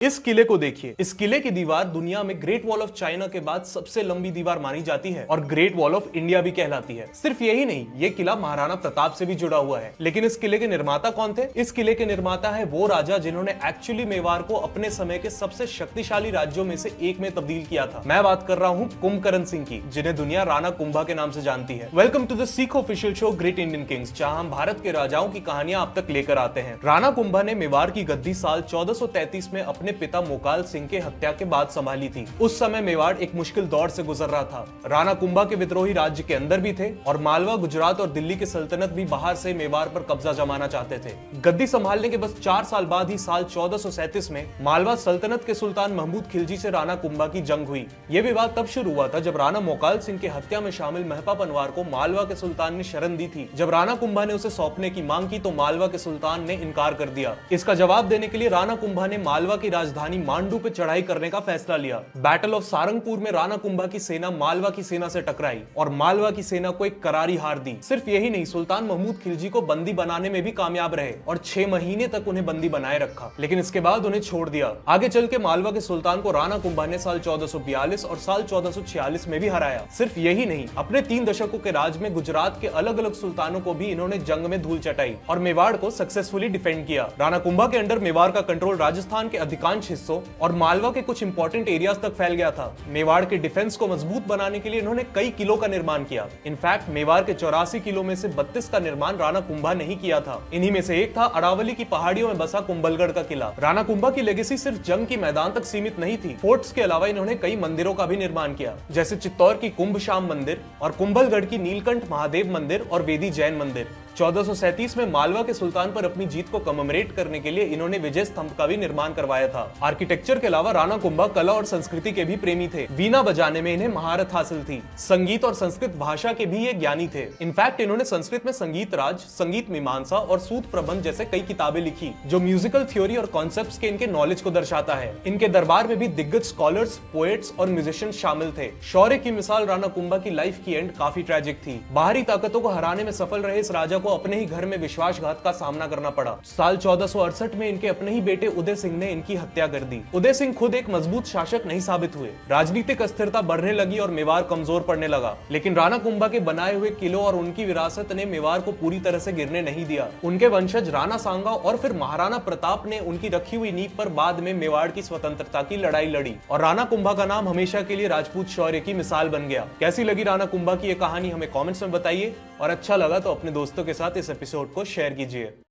इस किले को देखिए। इस किले की दीवार दुनिया में ग्रेट वॉल ऑफ चाइना के बाद सबसे लंबी दीवार मानी जाती है और ग्रेट वॉल ऑफ इंडिया भी कहलाती है। सिर्फ यही नहीं, ये किला महाराणा प्रताप से भी जुड़ा हुआ है। लेकिन इस किले के निर्माता कौन थे? इस किले के निर्माता है वो राजा जिन्होंने एक्चुअली मेवाड़ को अपने समय के सबसे शक्तिशाली राज्यों में से एक में तब्दील किया था। मैं बात कर रहा हूँ कुंभकर्ण सिंह की, जिन्हें दुनिया राणा कुंभा के नाम से जानती है। Welcome to the Sikh official show great Indian kings, जहाँ हम भारत के राजाओं की कहानियां आप तक लेकर आते हैं। राणा कुंभा ने मेवाड़ की गद्दी साल 1433 में अपने पिता मोकाल सिंह के हत्या के बाद संभाली थी। उस समय मेवाड़ एक मुश्किल दौर से गुजर रहा था। राणा कुंभा के विद्रोही राज्य के अंदर भी थे और मालवा, गुजरात और दिल्ली की सल्तनत भी बाहर से मेवाड़ पर कब्जा जमाना चाहते थे। गद्दी संभालने के बस 4 साल बाद ही साल 1437 में मालवा सल्तनत के सुल्तान महमूद खिलजी से राणा कुंभा की जंग हुई। यह विवाद तब शुरू हुआ था जब राणा मोकाल सिंह की हत्या में शामिल महपा पनवार को मालवा के सुल्तान ने शरण दी थी। जब राणा कुंभा ने उसे सौंपने की मांग की तो मालवा के सुल्तान ने इनकार कर दिया। इसका जवाब देने के लिए राणा कुंभा ने मालवा की राजधानी मांडू पे चढ़ाई करने का फैसला लिया। बैटल ऑफ सारंगपुर में राणा कुंभा की सेना मालवा की सेना से टकराई और मालवा की सेना को एक करारी हार दी। सिर्फ यही नहीं, सुल्तान महमूद खिलजी को बंदी बनाने में भी कामयाब रहे और 6 महीने तक उन्हें बंदी बनाए रखा, लेकिन इसके बाद उन्हें छोड़ दिया। आगे चल के मालवा के सुल्तान को राणा कुंभा ने साल 1442 और साल 1446 में भी हराया। सिर्फ यही नहीं, अपने 3 दशकों के राज में गुजरात के अलग अलग सुल्तानों को भी इन्होंने जंग में धूल चटाई और मेवाड़ को सक्सेसफुली डिफेंड किया। राणा कुंभा के अंडर मेवाड़ का कंट्रोल राजस्थान के अधिकांश हिस्सों और मालवा के कुछ इंपॉर्टेंट एरियाज तक फैल गया था। मेवाड़ के डिफेंस को मजबूत बनाने के लिए इन्होंने कई किलों का निर्माण किया। इनफैक्ट मेवाड़ के 84 किलो में से 32 का निर्माण राणा कुंभा ने ही किया था। इन्हीं में से एक था अरावली की पहाड़ियों में बसा कुंभलगढ़ का किला। राणा कुंभा की लेगेसी सिर्फ जंग की मैदान तक सीमित नहीं थी। फोर्ट्स के अलावा इन्होंने कई मंदिरों का भी निर्माण किया, जैसे चित्तौर की कुंभ श्याम मंदिर और कुंभलगढ़ की नीलकंठ महादेव मंदिर और वेदी जैन मंदिर। 1437 में मालवा के सुल्तान पर अपनी जीत को कमेमोरेट करने के लिए इन्होंने विजय स्तंभ का भी निर्माण करवाया था। आर्किटेक्चर के अलावा राणा कुंभा कला और संस्कृति के भी प्रेमी थे। वीणा बजाने में इन्हें महारत हासिल थी। संगीत और संस्कृत भाषा के भी ये ज्ञानी थे। इनफैक्ट इन्होंने संस्कृत में संगीत राज, संगीत मीमांसा और सूत प्रबंध जैसे कई किताबें लिखी, जो म्यूजिकल थ्योरी और कॉन्सेप्ट्स के इनके नॉलेज को दर्शाता है। इनके दरबार में भी दिग्गज स्कॉलर्स, पोएट्स और म्यूजिशियंस शामिल थे। शौर्य की मिसाल राणा कुंभा की लाइफ की एंड काफी ट्रेजिक थी। बाहरी ताकतों को हराने में सफल रहे इस राजा को अपने ही घर में विश्वासघात का सामना करना पड़ा। साल 1468 में इनके अपने ही बेटे उदय सिंह ने इनकी हत्या कर दी। उदय सिंह खुद एक मजबूत शासक नहीं साबित हुए। राजनीतिक अस्थिरता बढ़ने लगी और मेवाड़ कमजोर पड़ने लगा। लेकिन राणा कुंभा के बनाए हुए किलों और उनकी विरासत ने मेवाड़ को पूरी तरह से गिरने नहीं दिया। उनके वंशज राणा सांगा और फिर महाराणा प्रताप ने उनकी रखी हुई नींव पर बाद में मेवाड़ की स्वतंत्रता की लड़ाई लड़ी और राणा कुंभा का नाम हमेशा के लिए राजपूत शौर्य की मिसाल बन गया। कैसी लगी राणा कुंभा की ये कहानी, हमें कमेंट्स में बताइए और अच्छा लगा तो अपने दोस्तों के साथ इस एपिसोड को शेयर कीजिए।